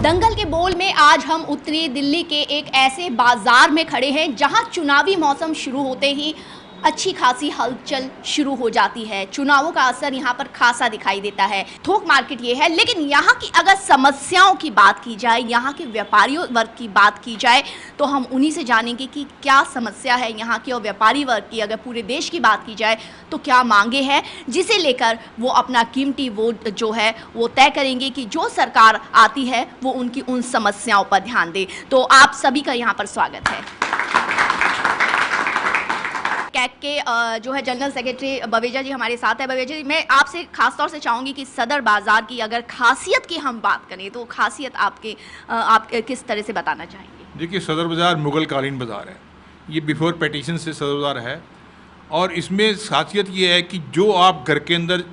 दंगल के बोल में आज हम उत्तरी दिल्ली के एक ऐसे बाजार में खड़े हैं जहां चुनावी मौसम शुरू होते ही अच्छी खासी हलचल शुरू हो जाती है। चुनावों का असर यहाँ पर खासा दिखाई देता है। थोक मार्केट ये है, लेकिन यहाँ की अगर समस्याओं की बात की जाए, यहाँ के व्यापारियों वर्ग की बात की जाए, तो हम उन्हीं से जानेंगे कि क्या समस्या है यहाँ की, और व्यापारी वर्ग की अगर पूरे देश की बात की जाए तो क्या मांगे हैं, जिसे लेकर वो अपना कीमती वोट जो है वो तय करेंगे कि जो सरकार आती है वो उनकी उन समस्याओं पर ध्यान दे। तो आप सभी का यहाँ पर स्वागत है। कैक के जो है जनरल सेक्रेटरी बवेजा जी हमारे साथ है। बवेजा जी, मैं आपसे खास तौर से चाहूँगी कि सदर बाज़ार की अगर खासियत की हम बात करें तो खासियत आप किस तरह से बताना चाहेंगे? देखिए, सदर बाज़ार मुग़ल कालीन बाज़ार है। ये बिफोर पेटिशन से सदर बाज़ार है, और इसमें खासियत ये है कि जो आप घर के अंदर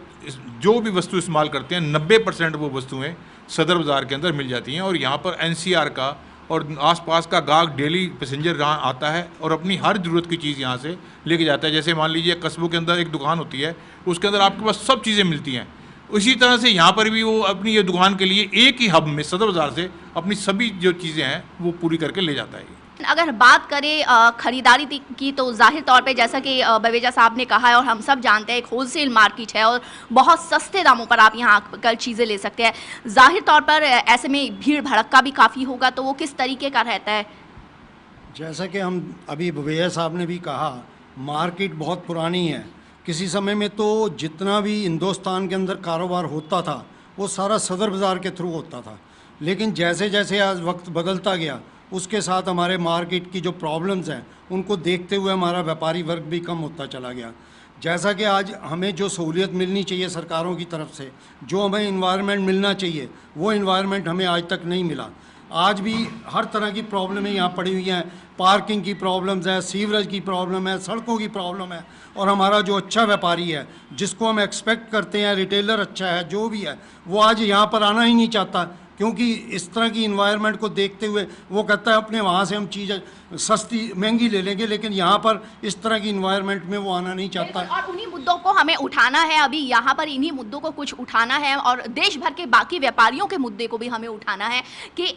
जो भी वस्तु इस्तेमाल करते हैं 90% वो वस्तुएँ सदर बाज़ार के अंदर मिल जाती हैं। और यहाँ पर NCR का और आसपास का गाहक डेली पैसेंजर यहाँ आता है और अपनी हर ज़रूरत की चीज़ यहाँ से लेके जाता है। जैसे मान लीजिए कस्बों के अंदर एक दुकान होती है, उसके अंदर आपके पास सब चीज़ें मिलती हैं। उसी तरह से यहाँ पर भी वो अपनी ये दुकान के लिए एक ही हब में सदर बाज़ार से अपनी सभी जो चीज़ें हैं वो पूरी करके ले जाता है। अगर बात करें ख़रीदारी की तो जाहिर तौर पे जैसा कि बवेजा साहब ने कहा है और हम सब जानते हैं, एक होलसेल मार्केट है और बहुत सस्ते दामों पर आप यहाँ कल चीज़ें ले सकते हैं। जाहिर तौर पर ऐसे में भीड़ भड़क्का भी काफ़ी होगा, तो वो किस तरीके का रहता है? जैसा कि हम अभी बवेजा साहब ने भी कहा, मार्केट बहुत पुरानी है। किसी समय में तो जितना भी हिंदुस्तान के अंदर कारोबार होता था वो सारा सदर बाज़ार के थ्रू होता था, लेकिन जैसे जैसे आज वक्त बदलता गया उसके साथ हमारे मार्केट की जो प्रॉब्लम्स हैं उनको देखते हुए हमारा व्यापारी वर्ग भी कम होता चला गया। जैसा कि आज हमें जो सहूलियत मिलनी चाहिए सरकारों की तरफ से, जो हमें इन्वायरमेंट मिलना चाहिए, वो इन्वायरमेंट हमें आज तक नहीं मिला। आज भी हर तरह की प्रॉब्लमें यहाँ पड़ी हुई हैं। पार्किंग की प्रॉब्लम्स है, सीवरेज की प्रॉब्लम है, सड़कों की प्रॉब्लम है। और हमारा जो अच्छा व्यापारी है, जिसको हम एक्सपेक्ट करते हैं, रिटेलर अच्छा है, जो भी है, वो आज यहाँ पर आना ही नहीं चाहता, क्योंकि इस तरह की इन्वायरमेंट को देखते हुए वो कहता है अपने वहाँ से हम चीज़ें सस्ती महंगी ले लेंगे, लेकिन यहाँ पर इस तरह की इन्वायरमेंट में वो आना नहीं चाहता। और उन्हीं मुद्दों को हमें उठाना है, अभी यहाँ पर इन्हीं मुद्दों को कुछ उठाना है और देश भर के बाकी व्यापारियों के मुद्दे को भी हमें उठाना है कि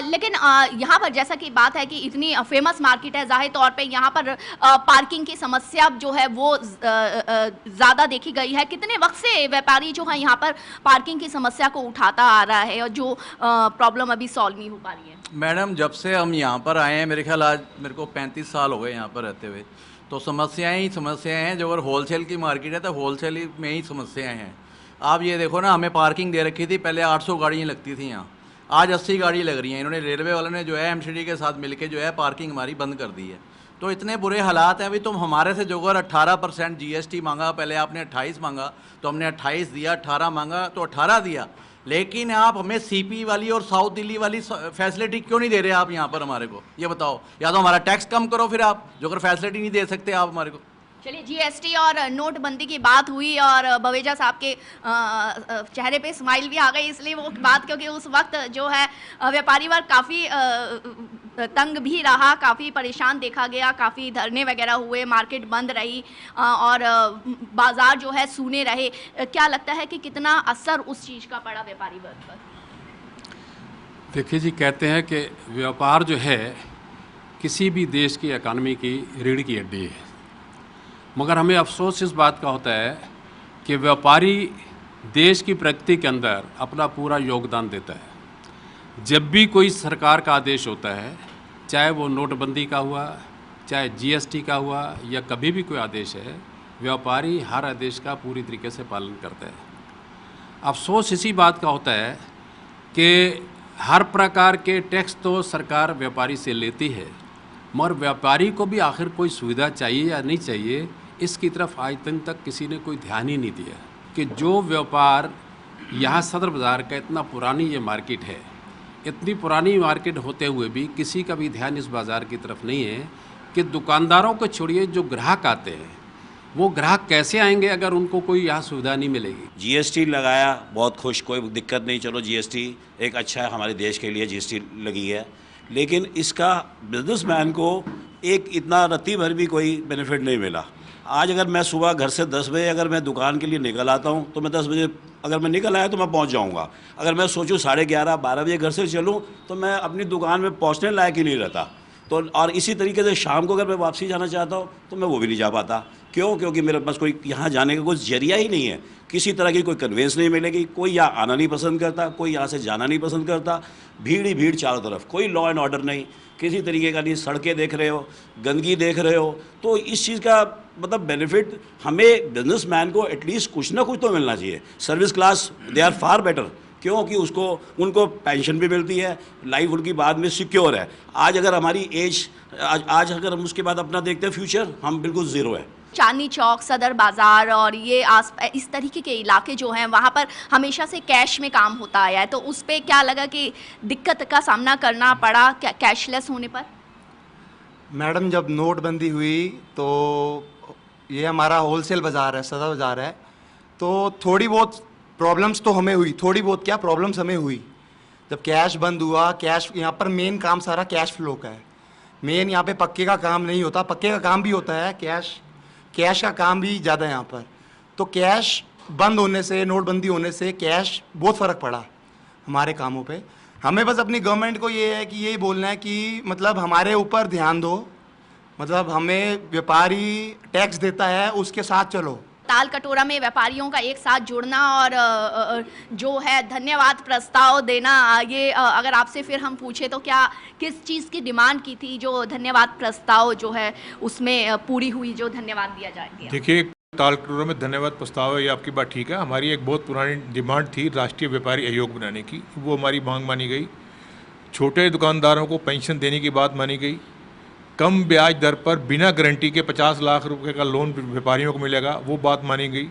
लेकिन यहाँ पर जैसा कि बात है कि इतनी फेमस मार्केट है, जाहिर तौर पे यहाँ पर पार्किंग की समस्या जो है वो ज़्यादा देखी गई है। कितने वक्त से व्यापारी जो है यहाँ पर पार्किंग की समस्या को उठाता आ रहा है और जो प्रॉब्लम अभी सॉल्व नहीं हो पा रही है? मैडम, जब से हम यहाँ पर आए हैं, मेरे ख्याल आज मेरे को 35 साल हो गए यहाँ पर रहते हुए, तो समस्याएं ही समस्याएं हैं। जो अगर होलसेल की मार्केट है तो होलसेल में ही समस्याएं हैं। आप ये देखो ना, हमें पार्किंग दे रखी थी, पहले 800 गाड़ियाँ लगती थी यहाँ, आज 80 गाड़ी लग रही हैं। इन्होंने रेलवे वालों ने जो है MCD के साथ मिलकर जो है पार्किंग हमारी बंद कर दी है। तो इतने बुरे हालात हैं। अभी तुम हमारे से जो अगर 18% GST मांगा, पहले आपने 28 मांगा तो हमने 28 दिया, 18 मांगा तो 18 दिया, लेकिन आप हमें CP वाली और साउथ दिल्ली वाली फैसिलिटी क्यों नहीं दे रहे आप यहाँ पर हमारे को? ये बताओ, या तो हमारा टैक्स कम करो फिर आप, जो अगर फैसिलिटी नहीं दे सकते आप हमारे को। चलिए, GST और नोटबंदी की बात हुई और बवेजा साहब के चेहरे पे स्माइल भी आ गई, इसलिए वो बात, क्योंकि उस वक्त जो है व्यापारी वर्ग काफ़ी तंग भी रहा, काफ़ी परेशान देखा गया, काफ़ी धरने वगैरह हुए, मार्केट बंद रही और बाज़ार जो है सूने रहे। क्या लगता है कि कितना असर उस चीज़ का पड़ा व्यापारी वर्ग पर? देखिए जी, कहते हैं कि व्यापार जो है किसी भी देश की इकानमी की रीढ़ की हड्डी है, मगर हमें अफसोस इस बात का होता है कि व्यापारी देश की प्रगति के अंदर अपना पूरा योगदान देता है। जब भी कोई सरकार का आदेश होता है, चाहे वो नोटबंदी का हुआ, चाहे GST का हुआ, या कभी भी कोई आदेश है, व्यापारी हर आदेश का पूरी तरीके से पालन करता है। अफसोस इसी बात का होता है कि हर प्रकार के टैक्स तो सरकार व्यापारी से लेती है, मगर व्यापारी को भी आखिर कोई सुविधा चाहिए या नहीं चाहिए, इसकी तरफ आज दिन तक किसी ने कोई ध्यान ही नहीं दिया। कि जो व्यापार यहाँ सदर बाज़ार का, इतना पुरानी ये मार्केट है, इतनी पुरानी मार्केट होते हुए भी किसी का भी ध्यान इस बाज़ार की तरफ नहीं है कि दुकानदारों को छोड़िए, जो ग्राहक आते हैं वो ग्राहक कैसे आएंगे अगर उनको कोई यहाँ सुविधा नहीं मिलेगी। GST लगाया, बहुत खुश, कोई दिक्कत नहीं, चलो GST एक अच्छा है, हमारे देश के लिए GST लगी है, लेकिन इसका बिजनेसमैन को एक इतना रत्ती भर भी कोई बेनिफिट नहीं मिला। आज अगर मैं सुबह घर से 10 बजे अगर मैं दुकान के लिए निकल आता हूँ तो मैं 10 बजे अगर मैं निकल आया तो मैं पहुँच जाऊँगा। अगर मैं सोचूं 11:30-12 बजे घर से चलूँ तो मैं अपनी दुकान में पहुँचने लायक ही नहीं रहता। तो और इसी तरीके से शाम को अगर मैं वापसी जाना चाहता हूँ तो मैं वो भी नहीं जा पाता। क्यों? क्योंकि मेरे पास कोई यहाँ जाने का कोई जरिया ही नहीं है, किसी तरह की कोई कन्वेंस नहीं मिलेगी। कोई यहाँ आना नहीं पसंद करता, कोई यहाँ से जाना नहीं पसंद करता। भीड़ ही भीड़ चारों तरफ, कोई लॉ एंड ऑर्डर नहीं, किसी तरीके का नहीं। सड़कें देख रहे हो, गंदगी देख रहे हो। तो इस चीज़ का मतलब बेनिफिट हमें बिजनेसमैन को एटलीस्ट कुछ ना कुछ तो मिलना चाहिए। Service class they are far better, क्योंकि उनको पेंशन भी मिलती है, लाइफ उनकी बाद में सिक्योर है। आज अगर हमारी एज आज अगर हम उसके बाद अपना देखते हैं फ्यूचर, हम बिल्कुल ज़ीरो है। चांदनी चौक, सदर बाज़ार और ये इस तरीके के इलाके जो हैं वहाँ पर हमेशा से कैश में काम होता आया है, तो उस पे क्या लगा कि दिक्कत का सामना करना पड़ा कैशलेस होने पर? मैडम, जब नोटबंदी हुई तो ये हमारा होलसेल बाज़ार है, सदर बाज़ार है, तो थोड़ी बहुत प्रॉब्लम्स तो हमें हुई। थोड़ी बहुत क्या प्रॉब्लम्स हमें हुई जब कैश बंद हुआ। कैश यहाँ पर मेन काम सारा कैश फ्लो का है। मेन यहाँ पे पक्के का काम नहीं होता, पक्के का काम भी होता है, कैश का काम भी ज़्यादा है यहाँ पर। तो कैश बंद होने से, नोटबंदी होने से कैश बहुत फ़र्क पड़ा हमारे कामों पे। हमें बस अपनी गवर्नमेंट को ये है कि यही बोलना है कि मतलब हमारे ऊपर ध्यान दो, मतलब हमें व्यापारी टैक्स देता है उसके साथ चलो। ताल कटोरा में व्यापारियों का एक साथ जुड़ना और जो है धन्यवाद प्रस्ताव देना, ये अगर आपसे फिर हम पूछे तो क्या किस चीज़ की डिमांड की थी जो धन्यवाद प्रस्ताव जो है उसमें पूरी हुई, जो धन्यवाद दिया जाएगा? देखिए, ताल कटोरा में धन्यवाद प्रस्ताव है, ये आपकी बात ठीक है। हमारी एक बहुत पुरानी डिमांड थी राष्ट्रीय व्यापारी आयोग बनाने की, वो हमारी मांग मानी गई। छोटे दुकानदारों को पेंशन देने की बात मानी गई। कम ब्याज दर पर बिना गारंटी के 50 लाख रुपए का लोन व्यापारियों को मिलेगा, वो बात मानी गई।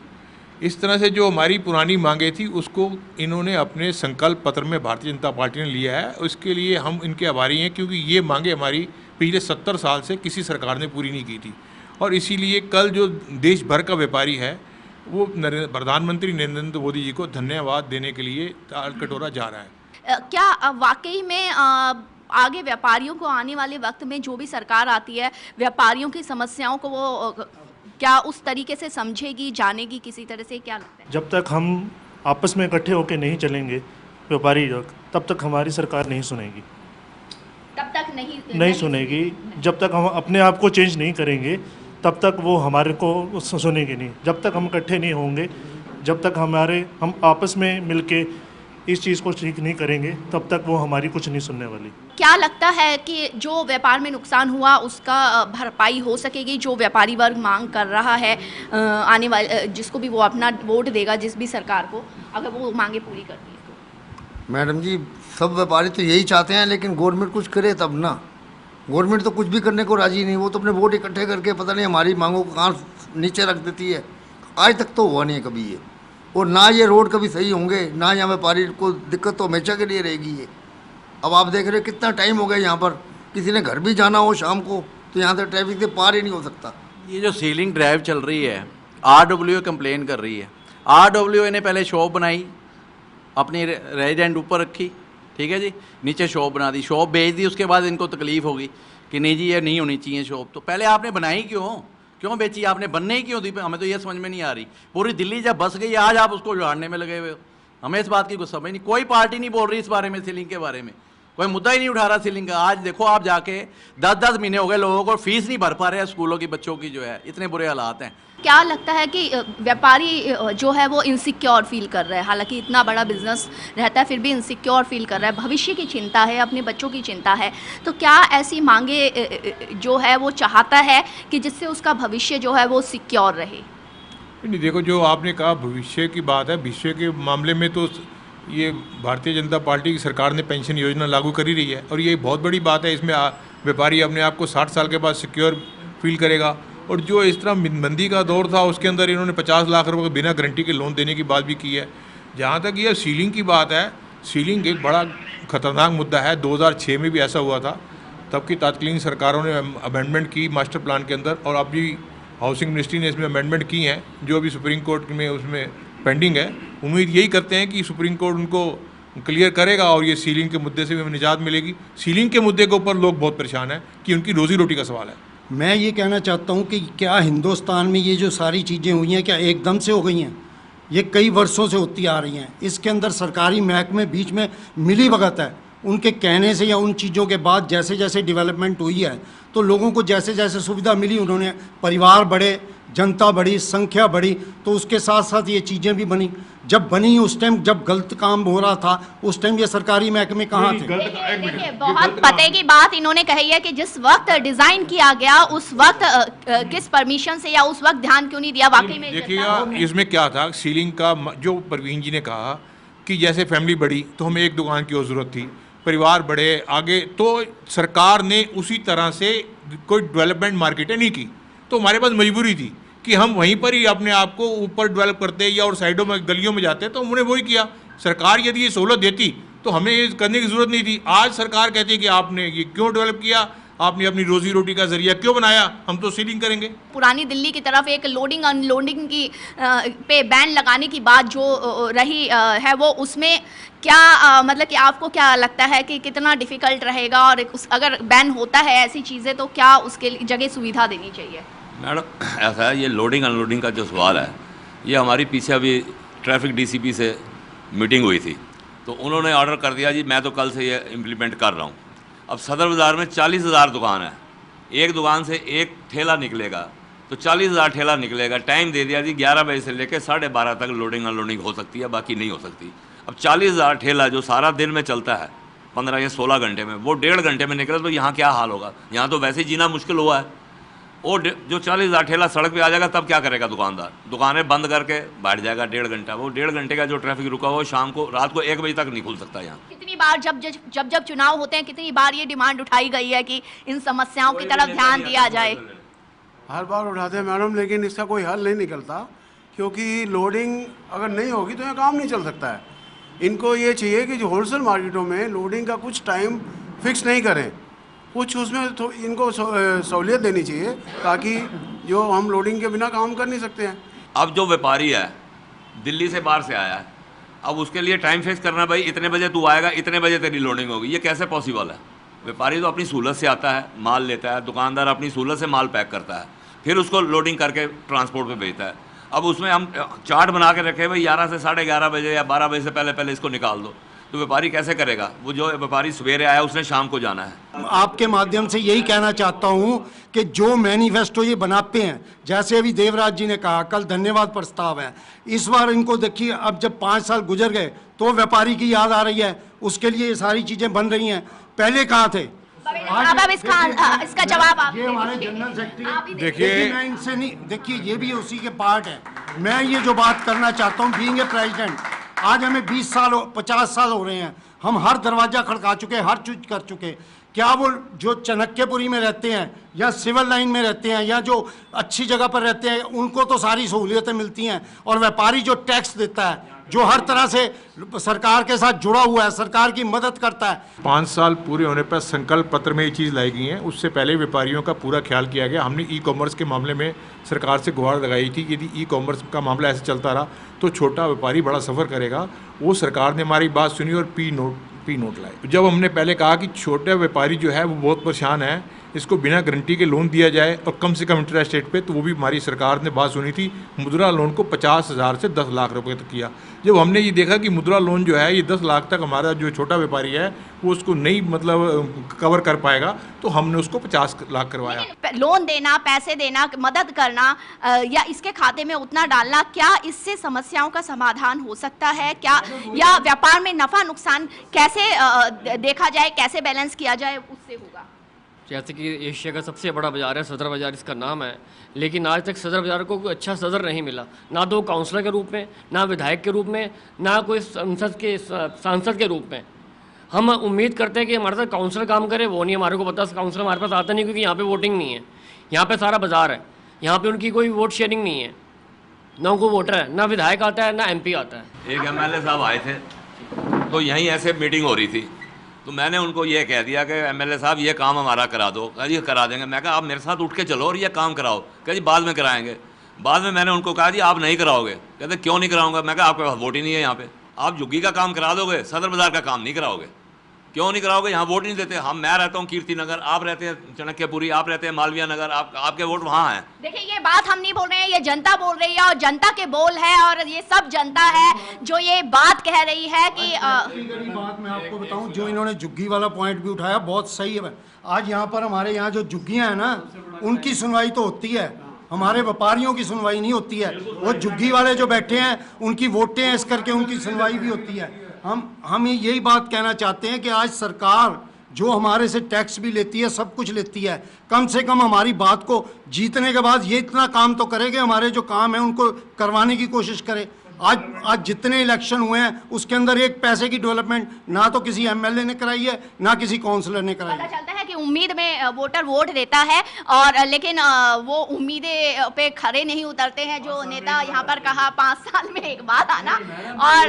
इस तरह से जो हमारी पुरानी मांगे थी उसको इन्होंने अपने संकल्प पत्र में भारतीय जनता पार्टी ने लिया है। उसके लिए हम इनके आभारी हैं, क्योंकि ये मांगे हमारी पिछले 70 साल से किसी सरकार ने पूरी नहीं की थी। और इसीलिए कल जो देश भर का व्यापारी है वो प्रधानमंत्री नरेंद्र मोदी जी को धन्यवाद देने के लिए ताल कटोरा जा रहा है। क्या वाकई में आगे व्यापारियों को आने वाले वक्त में जो भी सरकार आती है, व्यापारियों की समस्याओं को वो क्या उस तरीके से समझेगी, जानेगी किसी तरह से? क्या लगता है? जब तक हम आपस में इकट्ठे होकर नहीं चलेंगे व्यापारी लोग, तब तक हमारी सरकार नहीं सुनेगी। तब तक नहीं सुनेगी। जब तक हम अपने आप को चेंज नहीं करेंगे तब तक वो हमारे को सुनेंगे नहीं। जब तक हम इकट्ठे नहीं होंगे, जब तक हम आपस में मिलके इस चीज़ को ठीक नहीं करेंगे, तब तक वो हमारी कुछ नहीं सुनने वाली। क्या लगता है कि जो व्यापार में नुकसान हुआ उसका भरपाई हो सकेगी? जो व्यापारी वर्ग मांग कर रहा है आने वाले, जिसको भी वो अपना वोट देगा, जिस भी सरकार को, अगर वो मांगे पूरी करती है तो? मैडम जी, सब व्यापारी तो यही चाहते हैं, लेकिन गवर्नमेंट कुछ करे तब ना। गवर्नमेंट तो कुछ भी करने को राजी नहीं। वो तो अपने वोट इकट्ठे करके पता नहीं हमारी मांगों को कहाँ नीचे रख देती है। आज तक तो हुआ नहीं है कभी ये। और ना ये रोड कभी सही होंगे, ना यहाँ व्यापारी को दिक्कत तो हमेशा के लिए रहेगी ये। अब आप देख रहे हो कितना टाइम हो गया, यहाँ पर किसी ने घर भी जाना हो शाम को तो यहाँ से ट्रैफिक से पार ही नहीं हो सकता। ये जो सीलिंग ड्राइव चल रही है, RWA कंप्लेन कर रही है। RWA ने पहले शॉप बनाई, अपनी रेजिडेंट ऊपर रखी, ठीक है जी, नीचे शॉप बना दी, शॉप बेच दी। उसके बाद इनको तकलीफ होगी कि नहीं जी ये नहीं होनी चाहिए शॉप। तो पहले आपने बनाई क्यों बेची? आपने बनने ही क्यों दी? हमें तो ये समझ में नहीं आ रही। पूरी दिल्ली जब बस गई, आज आप उसको उजाड़ने में लगे हुए हो। हमें इस बात की कुछ समझ नहीं। कोई पार्टी नहीं बोल रही इस बारे में, सीलिंग के बारे में कोई मुद्दा ही नहीं उठा रहा सीलिंग का। आज देखो आप जाके 10-10 महीने हो गए, लोगों को फीस नहीं भर पा रहे हैं स्कूलों की, बच्चों की जो है, इतने बुरे हालात हैं। क्या लगता है कि व्यापारी जो है वो इनसिक्योर फील कर रहा है? हालांकि इतना बड़ा बिजनेस रहता है फिर भी इनसिक्योर फील कर रहा है, भविष्य की चिंता है, अपने बच्चों की चिंता है। तो क्या ऐसी मांगे जो है वो चाहता है कि जिससे उसका भविष्य जो है वो सिक्योर रहे? नहीं, देखो, जो आपने कहा भविष्य की बात है, भविष्य के मामले में तो ये भारतीय जनता पार्टी की सरकार ने पेंशन योजना लागू कर ही रही है और ये बहुत बड़ी बात है। इसमें व्यापारी अपने आप को 60 साल के बाद सिक्योर फील करेगा। और जो इस तरह मंदी का दौर था उसके अंदर इन्होंने 50 लाख रुपए बिना गारंटी के लोन देने की बात भी की है। जहाँ तक ये सीलिंग की बात है, सीलिंग एक बड़ा ख़तरनाक मुद्दा है। 2006 में भी ऐसा हुआ था, तब की तत्कालीन सरकारों ने अमेंडमेंट की मास्टर प्लान के अंदर और अभी हाउसिंग मिनिस्ट्री ने इसमें अमेंडमेंट की हैं जो अभी सुप्रीम कोर्ट में उसमें पेंडिंग है। उम्मीद यही करते हैं कि सुप्रीम कोर्ट उनको क्लियर करेगा और ये सीलिंग के मुद्दे से भी हमें निजात मिलेगी। सीलिंग के मुद्दे के ऊपर लोग बहुत परेशान हैं कि उनकी रोज़ी रोटी का सवाल है। मैं ये कहना चाहता हूँ कि क्या हिंदुस्तान में ये जो सारी चीज़ें हुई हैं क्या एकदम से हो गई हैं? ये कई वर्षों से होती आ रही हैं। इसके अंदर सरकारी महकमे बीच में मिली भगत है। उनके कहने से या उन चीज़ों के बाद जैसे जैसे डेवलपमेंट हुई है तो लोगों को जैसे जैसे सुविधा मिली, उन्होंने परिवार बढ़े, जनता बढ़ी, संख्या बढ़ी, तो उसके साथ साथ ये चीज़ें भी बनी। जब बनी उस टाइम जब गलत काम हो रहा था उस टाइम ये सरकारी महकमे कहाँ थे? देखिए बहुत पते की बात इन्होंने कही है कि जिस वक्त डिजाइन किया गया उस वक्त किस परमिशन से या उस वक्त ध्यान क्यों नहीं दिया? वाकई में देखिएगा इसमें क्या था, सीलिंग का जो परवीन जी ने कहा कि जैसे फैमिली बढ़ी तो हमें एक दुकान की और ज़रूरत थी, परिवार बढ़े आगे, तो सरकार ने उसी तरह से कोई डेवलपमेंट मार्केटें नहीं की। तो हमारे पास मजबूरी थी कि हम वहीं पर ही अपने आप को ऊपर डेवलप करते या और साइडों में गलियों में जाते, तो उन्होंने वही किया। सरकार यदि ये सहूलत देती तो हमें ये करने की ज़रूरत नहीं थी। आज सरकार कहती है कि आपने ये क्यों डेवलप किया, आपने अपनी रोजी रोटी का जरिया क्यों बनाया, हम तो सीलिंग करेंगे। पुरानी दिल्ली की तरफ एक लोडिंग अनलोडिंग की पे बैन लगाने की बात जो रही है वो उसमें क्या मतलब कि आपको क्या लगता है कि कितना डिफ़िकल्ट रहेगा? और अगर बैन होता है ऐसी चीज़ें तो क्या उसके जगह सुविधा देनी चाहिए? मैडम ऐसा है, ये लोडिंग अनलोडिंग का जो सवाल है ये हमारी पीछे अभी ट्रैफिक डीसीपी से मीटिंग हुई थी तो उन्होंने ऑर्डर कर दिया जी मैं तो कल से ये इम्प्लीमेंट कर रहा हूँ। अब सदर बाज़ार में 40,000 दुकान है, एक दुकान से एक ठेला निकलेगा तो 40,000 ठेला निकलेगा। टाइम दे दिया जी 11 बजे से लेकर 12:30 तक लोडिंग अनलोडिंग हो सकती है, बाकी नहीं हो सकती। अब 40,000 ठेला जो सारा दिन में चलता है 15 या 16 घंटे में, वो 1.5 घंटे में निकले तो यहाँ क्या हाल होगा? यहाँ तो वैसे ही जीना मुश्किल हुआ है। और जो 40,000 ठेला सड़क पे आ जाएगा तब क्या करेगा दुकानदार? दुकानें बंद करके बैठ जाएगा 1.5 घंटा। वो 1.5 घंटे का जो ट्रैफिक रुका हुआ शाम को रात को 1 बजे तक नहीं खुल सकता यहाँ। कितनी बार जब चुनाव होते हैं कितनी बार ये डिमांड उठाई गई है कि इन समस्याओं की तरफ ध्यान दिया जाए? हर बार उठाते हैं मैडम, लेकिन इसका कोई हल नहीं निकलता क्योंकि लोडिंग अगर नहीं होगी तो ये काम नहीं चल सकता है। इनको ये चाहिए कि जो होलसेल मार्केटों में लोडिंग का कुछ टाइम फिक्स नहीं करें, कुछ उसमें तो इनको सहूलियत देनी चाहिए ताकि जो हम लोडिंग के बिना काम कर नहीं सकते हैं। अब जो व्यापारी है दिल्ली से बाहर से आया है, अब उसके लिए टाइम फिक्स करना, भाई इतने बजे तू आएगा, इतने बजे तेरी लोडिंग होगी, ये कैसे पॉसिबल है? व्यापारी तो अपनी सहूलत से आता है, माल लेता है, दुकानदार अपनी सहूलत से माल पैक करता है, फिर उसको लोडिंग करके ट्रांसपोर्ट पे भेजता है। अब उसमें हम चार्ट बना के रखे भाई 11 से 11:30 बजे या 12 बजे से पहले इसको निकाल दो, तो व्यापारी कैसे करेगा? वो जो व्यापारी सवेरे आया उसने शाम को जाना है। आपके माध्यम से यही कहना चाहता हूं कि जो मैनिफेस्टो ये बनाते हैं, जैसे अभी देवराज जी ने कहा कल धन्यवाद प्रस्ताव है, इस बार इनको देखिए अब जब 5 साल गुजर गए तो व्यापारी की याद आ रही है, उसके लिए ये सारी चीज़ें बन रही हैं। पहले कहाँ थे? अब इसका जवाब आप ये हमारे जनरल सेक्रेटरी देखिए, मैं इनसे नहीं, देखिए ये भी उसी के पार्ट है। मैं ये जो बात करना चाहता हूँ, बीइंग ए प्रेसिडेंट, आज हमें 20 साल 50 साल हो रहे हैं, हम हर दरवाजा खड़का चुके, हर चीज कर चुके। क्या वो जो चाणक्यपुरी में रहते हैं या सिविल लाइन में रहते हैं या जो अच्छी जगह पर रहते हैं उनको तो सारी सहूलियतें मिलती हैं, और व्यापारी जो टैक्स देता है, जो हर तरह से सरकार के साथ जुड़ा हुआ है, सरकार की मदद करता है। 5 साल पूरे होने पर संकल्प पत्र में ये चीज़ लाई गई है, उससे पहले व्यापारियों का पूरा ख्याल किया गया। हमने ई कॉमर्स के मामले में सरकार से गुहार लगाई थी, यदि ई कॉमर्स का मामला ऐसे चलता रहा तो छोटा व्यापारी बड़ा सफ़र करेगा। वो सरकार ने हमारी बात सुनी और पी नोट लाए। जब हमने पहले कहा कि छोटे व्यापारी जो है वो बहुत परेशान है, इसको बिना गारंटी के लोन दिया जाए और कम से कम इंटरेस्ट रेट पे, तो वो भी हमारी सरकार ने बात सुनी थी। मुद्रा लोन को 50,000 से 10 लाख रुपए तक किया। जब हमने ये देखा कि मुद्रा लोन जो है ये 10 लाख तक हमारा जो छोटा व्यापारी है वो उसको नहीं मतलब कवर कर पाएगा, तो हमने उसको 50 लाख करवाया। लोन देना, पैसे देना, मदद करना या इसके खाते में उतना डालना, क्या इससे समस्याओं का समाधान हो सकता है क्या? या व्यापार में नफा नुकसान कैसे देखा जाए, कैसे बैलेंस किया जाए, उससे होगा? जैसे कि एशिया का सबसे बड़ा बाज़ार है, सदर बाज़ार इसका नाम है, लेकिन आज तक सदर बाज़ार को कोई अच्छा सदर नहीं मिला, ना तो काउंसलर के रूप में, ना विधायक के रूप में, ना कोई सांसद के रूप में। हम उम्मीद करते हैं कि हमारे साथ काउंसलर काम करे, वो नहीं, हमारे को पता काउंसलर हमारे पास आता नहीं क्योंकि यहाँ पे वोटिंग नहीं है। यहाँ पे सारा बाज़ार है, यहाँ पे उनकी कोई वोट शेयरिंग नहीं है, ना उनको वोटर है, ना विधायक आता है, ना MP आता है। एक MLA साहब आए थे तो यहीं ऐसे मीटिंग हो रही थी, तो मैंने उनको ये कह दिया कि MLA साहब ये काम हमारा करा दो। कहा जी करा देंगे। मैं कहा आप मेरे साथ उठ के चलो और ये काम कराओ। कहा जी बाद में कराएंगे। बाद में मैंने उनको कहा जी आप नहीं कराओगे। कहते क्यों नहीं कराऊंगा? मैं कहा आपके पास वोट ही नहीं है यहाँ पे। आप झुग्गी का काम करा दोगे, सदर बाज़ार का काम नहीं कराओगे। क्यों नहीं कराओगे? यहाँ वोट नहीं देते। हम, मैं रहता हूँ कीर्ति नगर, आप रहते हैं चाणक्यपुरी, आप रहते हैं मालवीय नगर, आपके वोट वहाँ हैं। देखिए, ये बात हम नहीं बोल रहे हैं, ये जनता बोल रही है और जनता के बोल है, और ये सब जनता है जो ये बात कह रही है कि बात मैं आपको बताऊं, जो इन्होंने झुग्गी वाला पॉइंट भी उठाया बहुत सही है। आज यहाँ पर हमारे यहाँ जो झुग्गियाँ हैं ना, उनकी सुनवाई तो होती है, हमारे व्यापारियों की सुनवाई नहीं होती है। वो झुग्गी वाले जो बैठे हैं उनकी वोटें इस करके उनकी सुनवाई भी होती है। हम यही बात कहना चाहते हैं कि आज सरकार जो हमारे से टैक्स भी लेती है, सब कुछ लेती है, कम से कम हमारी बात को जीतने के बाद ये इतना काम तो करे कि हमारे जो काम है उनको करवाने की कोशिश करे। आज जितने इलेक्शन हुए हैं उसके अंदर एक पैसे की डेवलपमेंट ना तो किसी एमएलए ने कराई है, ना किसी काउंसलर ने कराई पता है। चलता है कि उम्मीद में वोटर वोट देता है, और लेकिन वो उम्मीदें पे खरे नहीं उतरते हैं। जो नेता यहाँ पर कहा 5 साल में एक बात आना, और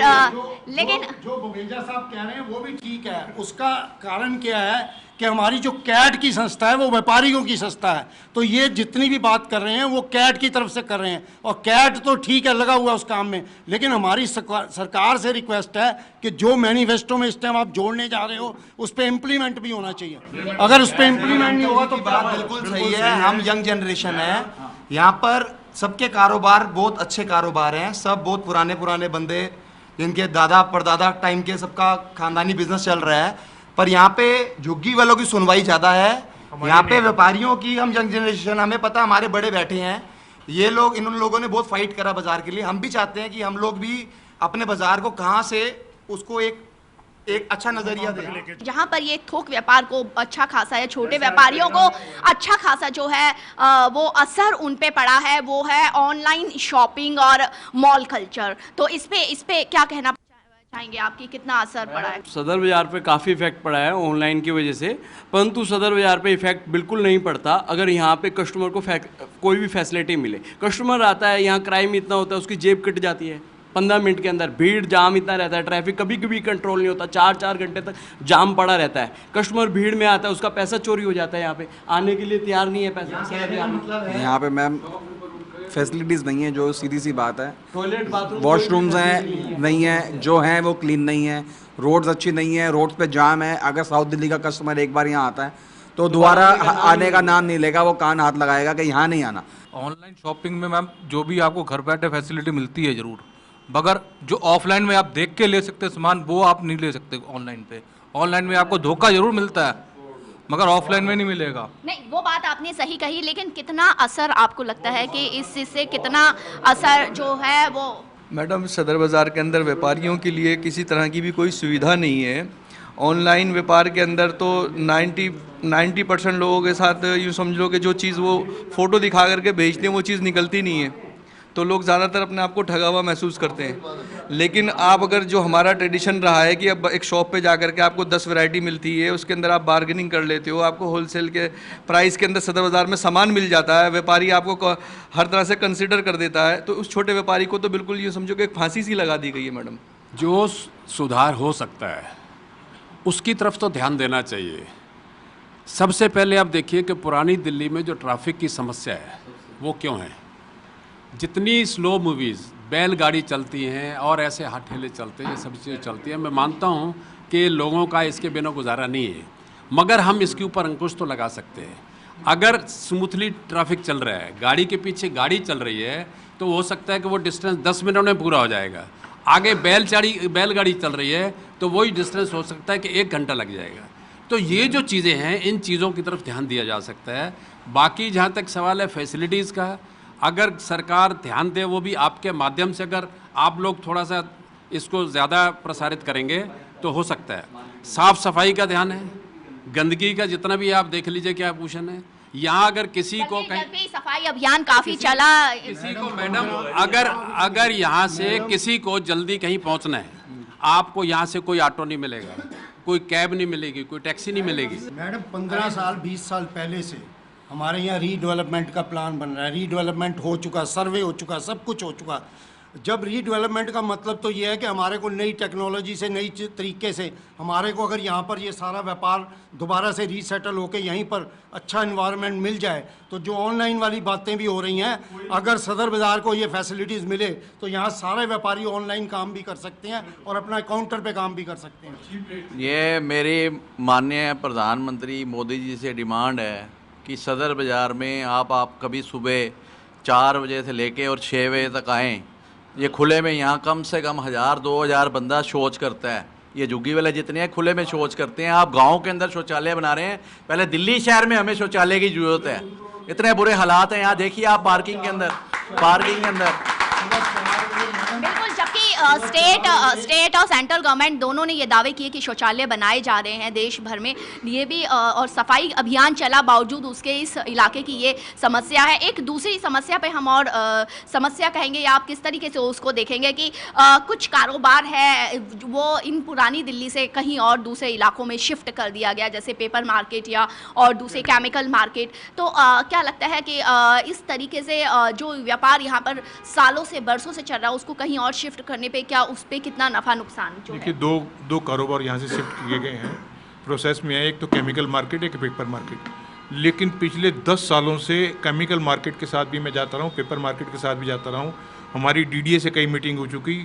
लेकिन जो बुवेजा साहब कह रहे हैं वो भी ठीक है। उसका कारण क्या है कि हमारी जो कैट की संस्था है वो व्यापारियों की संस्था है, तो ये जितनी भी बात कर रहे हैं वो कैट की तरफ से कर रहे हैं, और कैट तो ठीक है लगा हुआ उस काम में, लेकिन हमारी सरकार से रिक्वेस्ट है कि जो मैनिफेस्टो में इस टाइम आप जोड़ने जा रहे हो उस पर इम्प्लीमेंट भी होना चाहिए। अगर उस पर इम्प्लीमेंट नहीं होगा तो बात बिल्कुल सही है। हम यंग जनरेशन है, यहाँ पर सबके कारोबार बहुत अच्छे कारोबार हैं, सब बहुत पुराने बंदे जिनके दादा परदादा टाइम के सबका खानदानी बिजनेस चल रहा है, पर यहाँ पे झुग्गी वालों की सुनवाई ज़्यादा है। यहाँ पे व्यापारियों की, हम यंग जनरेशन, हमें पता हमारे बड़े बैठे हैं, ये लोग, इन लोगों ने बहुत फाइट करा बाजार के लिए। हम भी चाहते हैं कि हम लोग भी अपने बाजार को कहाँ से उसको एक अच्छा नजरिया दें। जहाँ पर ये थोक व्यापार को अच्छा खासा है, छोटे व्यापारियों को अच्छा खासा जो है वो असर उन पे पड़ा है, वो है ऑनलाइन शॉपिंग और मॉल कल्चर। तो इस पे क्या कहना चाहेंगे आपकी, कितना असर पड़ा है? सदर बाज़ार पे काफ़ी इफेक्ट पड़ा है ऑनलाइन की वजह से, परंतु सदर बाज़ार पे इफेक्ट बिल्कुल नहीं पड़ता अगर यहाँ पे कस्टमर को कोई भी फैसिलिटी मिले। कस्टमर आता है, यहाँ क्राइम इतना होता है, उसकी जेब कट जाती है 15 मिनट के अंदर, भीड़ जाम इतना रहता है, ट्रैफिक कभी कभी कंट्रोल नहीं होता, 4-4 घंटे तक जाम पड़ा रहता है। कस्टमर भीड़ में आता है, उसका पैसा चोरी हो जाता है, यहाँ पे आने के लिए तैयार नहीं है पैसा। यहाँ पे मैम फैसिलिटीज़ नहीं है, जो सीधी सी बात है। टॉयलेट बाथरूम वॉशरूम्स हैं नहीं है, जो हैं वो क्लीन नहीं है, रोड्स अच्छी नहीं है, रोड्स पे जाम है। अगर साउथ दिल्ली का कस्टमर एक बार यहाँ आता है तो दोबारा आने का नाम नहीं लेगा, वो कान हाथ लगाएगा कि यहाँ नहीं आना। ऑनलाइन शॉपिंग में मैम जो भी आपको घर बैठे फैसिलिटी मिलती है ज़रूर, मगर जो ऑफलाइन में आप देख के ले सकते सामान वो आप नहीं ले सकते ऑनलाइन पे। ऑनलाइन में आपको धोखा जरूर मिलता है मगर ऑफलाइन में नहीं मिलेगा। नहीं, वो बात आपने सही कही, लेकिन कितना असर आपको लगता है कि इस चीज़ से कितना असर जो है वो? मैडम, सदर बाज़ार के अंदर व्यापारियों के लिए किसी तरह की भी कोई सुविधा नहीं है। ऑनलाइन व्यापार के अंदर तो 90% लोगों के साथ यूँ समझ लो कि जो चीज़ वो फ़ोटो दिखा करके भेजते हैं वो चीज़ निकलती नहीं है, तो लोग ज़्यादातर अपने आप को ठगा हुआ महसूस करते हैं। लेकिन आप अगर, जो हमारा ट्रेडिशन रहा है कि अब एक शॉप पे जा कर के आपको 10 वैरायटी मिलती है, उसके अंदर आप बार्गेनिंग कर लेते हो, आपको होलसेल के प्राइस के अंदर सदर बाज़ार में सामान मिल जाता है, व्यापारी आपको हर तरह से कंसिडर कर देता है, तो उस छोटे व्यापारी को तो बिल्कुल ये समझो कि एक फांसी सी लगा दी गई है। मैडम, जो सुधार हो सकता है उसकी तरफ तो ध्यान देना चाहिए। सबसे पहले आप देखिए कि पुरानी दिल्ली में जो ट्रैफिक की समस्या है वो क्यों है। जितनी स्लो मूवीज़, बैलगाड़ी चलती हैं और ऐसे हथेले चलते हैं, ये सब चीज़ें चलती हैं, मैं मानता हूँ कि लोगों का इसके बिना गुजारा नहीं है, मगर हम इसके ऊपर अंकुश तो लगा सकते हैं। अगर स्मूथली ट्रैफिक चल रहा है, गाड़ी के पीछे गाड़ी चल रही है, तो हो सकता है कि वो डिस्टेंस 10 मिनट में पूरा हो जाएगा। आगे बैलगाड़ी चल रही है तो वही डिस्टेंस हो सकता है कि 1 घंटा लग जाएगा। तो ये जो चीज़ें हैं, इन चीज़ों की तरफ ध्यान दिया जा सकता है। बाकी जहाँ तक सवाल है फैसिलिटीज़ का, अगर सरकार ध्यान दे, वो भी आपके माध्यम से, अगर आप लोग थोड़ा सा इसको ज़्यादा प्रसारित करेंगे तो हो सकता है। साफ़ सफाई का ध्यान है, गंदगी का जितना भी आप देख लीजिए क्या पोषण है। यहाँ अगर किसी को कहीं सफाई अभियान काफ़ी चला, किसी को मैडम अगर यहाँ से किसी को जल्दी कहीं पहुँचना है, आपको यहाँ से कोई ऑटो नहीं मिलेगा, कोई कैब नहीं मिलेगी, कोई टैक्सी नहीं मिलेगी। मैडम, 15 साल 20 साल पहले से हमारे यहाँ रीडेवलपमेंट का प्लान बन रहा है, रीडेवलपमेंट हो चुका, सर्वे हो चुका, सब कुछ हो चुका। जब रीडेवलपमेंट का मतलब तो ये है कि हमारे को नई टेक्नोलॉजी से नई तरीके से हमारे को अगर यहाँ पर ये सारा व्यापार दोबारा से रीसेटल होकर यहीं पर अच्छा इन्वायरमेंट मिल जाए, तो जो ऑनलाइन वाली बातें भी हो रही हैं, अगर सदर बाज़ार को ये फैसिलिटीज़ मिले तो यहाँ सारे व्यापारी ऑनलाइन काम भी कर सकते हैं और अपना काउंटर पे काम भी कर सकते हैं। ये मेरी माननीय प्रधानमंत्री मोदी जी से डिमांड है कि सदर बाज़ार में आप कभी सुबह 4 बजे से लेके और 6 बजे तक आएँ। ये खुले में यहाँ कम से कम 1000-2000 बंदा शौच करता है। ये झुग्गी वाले जितने हैं खुले में शौच करते हैं। आप गांव के अंदर शौचालय बना रहे हैं, पहले दिल्ली शहर में हमें शौचालय की ज़रूरत है। इतने बुरे हालात हैं यहाँ, देखिए आप पार्किंग के अंदर बिल्कुल, जबकि स्टेट और सेंट्रल गवर्नमेंट दोनों ने ये दावे किए कि शौचालय बनाए जा रहे हैं देश भर में, ये भी और सफाई अभियान चला, बावजूद उसके इस इलाके की ये समस्या है। एक दूसरी समस्या पे हम और समस्या कहेंगे या आप किस तरीके से उसको देखेंगे कि कुछ कारोबार है वो इन पुरानी दिल्ली से कहीं और दूसरे इलाकों में शिफ्ट कर दिया गया, जैसे पेपर मार्केट या और दूसरे केमिकल मार्केट। तो क्या लगता है कि इस तरीके से जो व्यापार यहाँ पर सालों से बरसों से चल रहा है उसको कहीं और शिफ्ट करने पे क्या उस पे कितना नफ़ा नुकसान जो है? देखिए, दो कारोबार यहाँ से शिफ्ट किए गए हैं, प्रोसेस में है। एक तो केमिकल मार्केट, एक पेपर मार्केट। लेकिन पिछले 10 सालों से केमिकल मार्केट के साथ भी मैं जाता रहा हूँ, पेपर मार्केट के साथ भी जाता रहा हूँ। हमारी डीडीए से कई मीटिंग हो चुकी,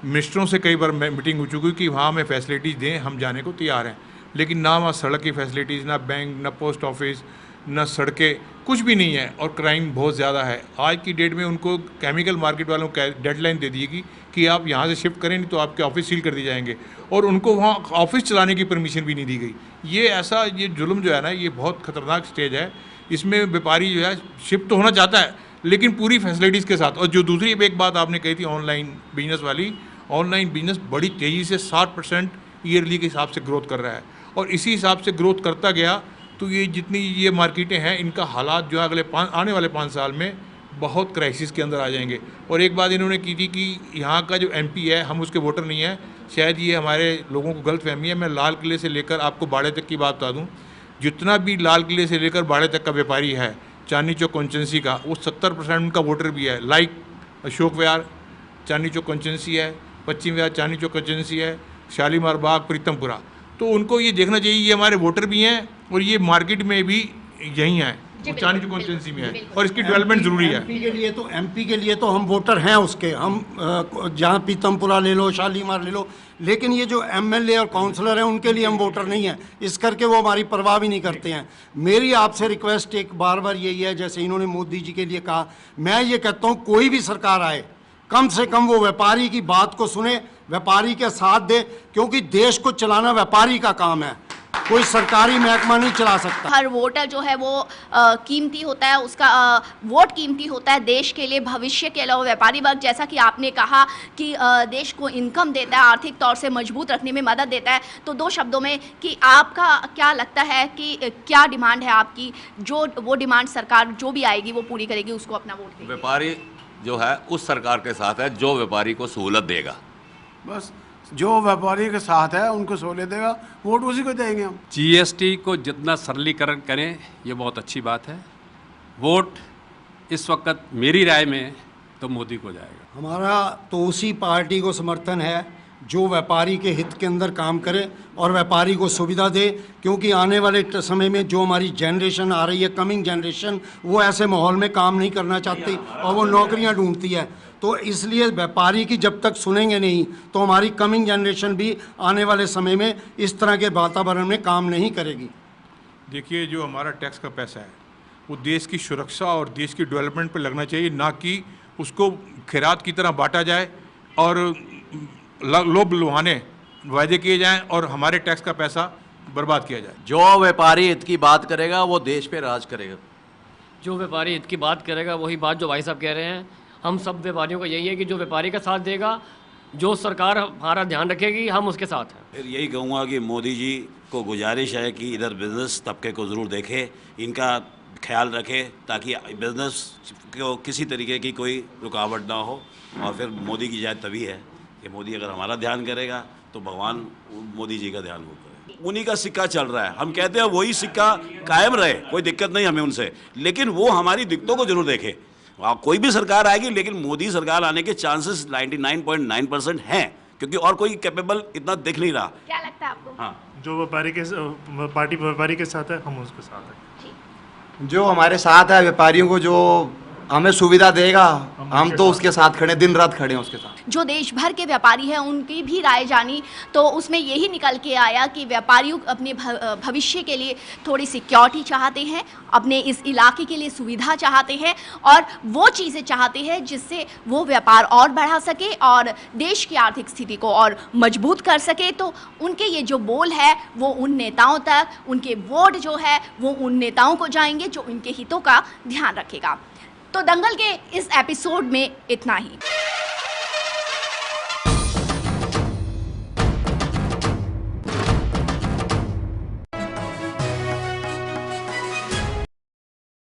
मिनिस्टरों से कई बार मीटिंग हो चुकी कि वहाँ हमें फैसिलिटीज़ दें, हम जाने को तैयार हैं। लेकिन ना वहाँ सड़क की फैसिलिटीज़, ना बैंक, ना पोस्ट ऑफिस, ना सड़कें, कुछ भी नहीं है और क्राइम बहुत ज़्यादा है। आज की डेट में उनको केमिकल मार्केट वालों को डेडलाइन दे दी कि आप यहाँ से शिफ्ट करें, नहीं तो आपके ऑफिस सील कर दिए जाएंगे, और उनको वहाँ ऑफिस चलाने की परमिशन भी नहीं दी गई। ये जुल्म जो है ना, ये बहुत ख़तरनाक स्टेज है। इसमें व्यापारी जो है शिफ्ट तो होना चाहता है लेकिन पूरी फैसिलिटीज़ के साथ। और जो दूसरी एक बात आपने कही थी ऑनलाइन बिजनेस वाली, ऑनलाइन बिजनेस बड़ी तेज़ी से 60% ईयरली के हिसाब से ग्रोथ कर रहा है, और इसी हिसाब से ग्रोथ करता गया तो ये जितनी ये मार्केटें हैं इनका हालात जो है आने वाले 5 साल में बहुत क्राइसिस के अंदर आ जाएंगे। और एक बात इन्होंने की थी कि यहाँ का जो एमपी है, हम उसके वोटर नहीं हैं, शायद ये हमारे लोगों को गलत फहमी है। मैं लाल किले से लेकर आपको बाड़े तक की बात बता दूँ, जितना भी लाल किले से लेकर बाड़े तक का व्यापारी है चांदनी चौक कॉन्स्टिट्यूंसी का, वो 70% उनका वोटर भी है। लाइक अशोक विहार चांदनी चौक कॉन्स्टिट्यूंसी है, पश्चिम विहार चांदनी चौक कॉन्स्टिट्यूंसी है, शालीमार बाग, प्रीतमपुरा। तो उनको ये देखना चाहिए ये हमारे वोटर भी हैं और ये मार्केट में भी यही हैं, चांदनी चौक कॉन्स्टिट्यूंसी में है, और इसकी डेवलपमेंट ज़रूरी है। एमपी के लिए तो हम वोटर हैं उसके, हम जहाँ पीतमपुरा ले लो, शालीमार ले लो, लेकिन ये जो एमएलए और काउंसलर हैं उनके लिए हम वोटर नहीं हैं, इस करके वो हमारी परवाह भी नहीं करते हैं। मेरी आपसे रिक्वेस्ट एक बार यही है, जैसे इन्होंने मोदी जी के लिए कहा, मैं ये कहता हूँ कोई भी सरकार आए कम से कम वो व्यापारी की बात को सुने, व्यापारी के साथ दे, क्योंकि देश को चलाना व्यापारी का काम है, कोई सरकारी महकमा नहीं चला सकता। हर वोटर जो है वो कीमती होता है, उसका वोट कीमती होता है देश के लिए, भविष्य के लिए। व्यापारी वर्ग, जैसा कि आपने कहा कि देश को इनकम देता है, आर्थिक तौर से मजबूत रखने में मदद देता है। तो 2 शब्दों में कि आपका क्या लगता है कि क्या डिमांड है आपकी, जो वो डिमांड सरकार जो भी आएगी वो पूरी करेगी, उसको अपना वोट देगी? व्यापारी जो है उस सरकार के साथ है जो व्यापारी को सहूलत देगा। बस जो व्यापारी के साथ है उनको सहूलियत देगा, वोट उसी को देंगे हम। जीएसटी को जितना सरलीकरण करें ये बहुत अच्छी बात है। वोट इस वक्त मेरी राय में तो मोदी को जाएगा। हमारा तो उसी पार्टी को समर्थन है जो व्यापारी के हित के अंदर काम करे और व्यापारी को सुविधा दे, क्योंकि आने वाले समय में जो हमारी जनरेशन आ रही है, कमिंग जनरेशन, वो ऐसे माहौल में काम नहीं करना चाहती और वो नौकरियां ढूंढती है। तो इसलिए व्यापारी की जब तक सुनेंगे नहीं तो हमारी कमिंग जनरेशन भी आने वाले समय में इस तरह के वातावरण में काम नहीं करेगी। देखिए, जो हमारा टैक्स का पैसा है वो देश की सुरक्षा और देश की डेवलपमेंट पर लगना चाहिए, ना कि उसको खैरात की तरह बांटा जाए और लोभ लुभाने वायदे किए जाएं और हमारे टैक्स का पैसा बर्बाद किया जाए। जो व्यापारी हित की बात करेगा वो देश पे राज करेगा। जो व्यापारी हित की बात करेगा वही बात जो भाई साहब कह रहे हैं। हम सब व्यापारियों का यही है कि जो व्यापारी का साथ देगा, जो सरकार हमारा ध्यान रखेगी, हम उसके साथ हैं। फिर यही कहूँगा कि मोदी जी को गुजारिश है कि इधर बिज़नेस तबके को ज़रूर देखे, इनका ख्याल रखे ताकि बिज़नेस को किसी तरीके की कोई रुकावट ना हो। और फिर मोदी की जाए तभी है कि मोदी अगर हमारा ध्यान करेगा तो भगवान मोदी जी का ध्यान वो करे। उन्हीं का सिक्का चल रहा है, हम कहते हैं वही सिक्का कायम रहे, कोई दिक्कत नहीं हमें उनसे, लेकिन वो हमारी दिक्कतों को जरूर देखे, कोई भी सरकार आएगी, लेकिन मोदी सरकार आने के चांसेस 99.9% हैं, क्योंकि और कोई कैपेबल इतना दिख नहीं रहा। क्या लगता है आपको? हाँ, जो व्यापारी के पार्टी व्यापारी के साथ है, हम उसके साथ हैं। जो हमारे साथ है, व्यापारियों को जो हमें सुविधा देगा, हम तो उसके साथ खड़े, दिन रात खड़े हैं उसके साथ। जो देश भर के व्यापारी हैं उनकी भी राय जानी, तो उसमें यही निकल के आया कि व्यापारी अपने भविष्य के लिए थोड़ी सिक्योरिटी चाहते हैं, अपने इस इलाके के लिए सुविधा चाहते हैं और वो चीज़ें चाहते हैं जिससे वो व्यापार और बढ़ा सके और देश की आर्थिक स्थिति को और मजबूत कर सके। तो उनके ये जो बोल है वो उन नेताओं तक, उनके वोट जो है वो उन नेताओं को जाएंगे जो उनके हितों का ध्यान रखेगा। तो दंगल के इस एपिसोड में इतना ही।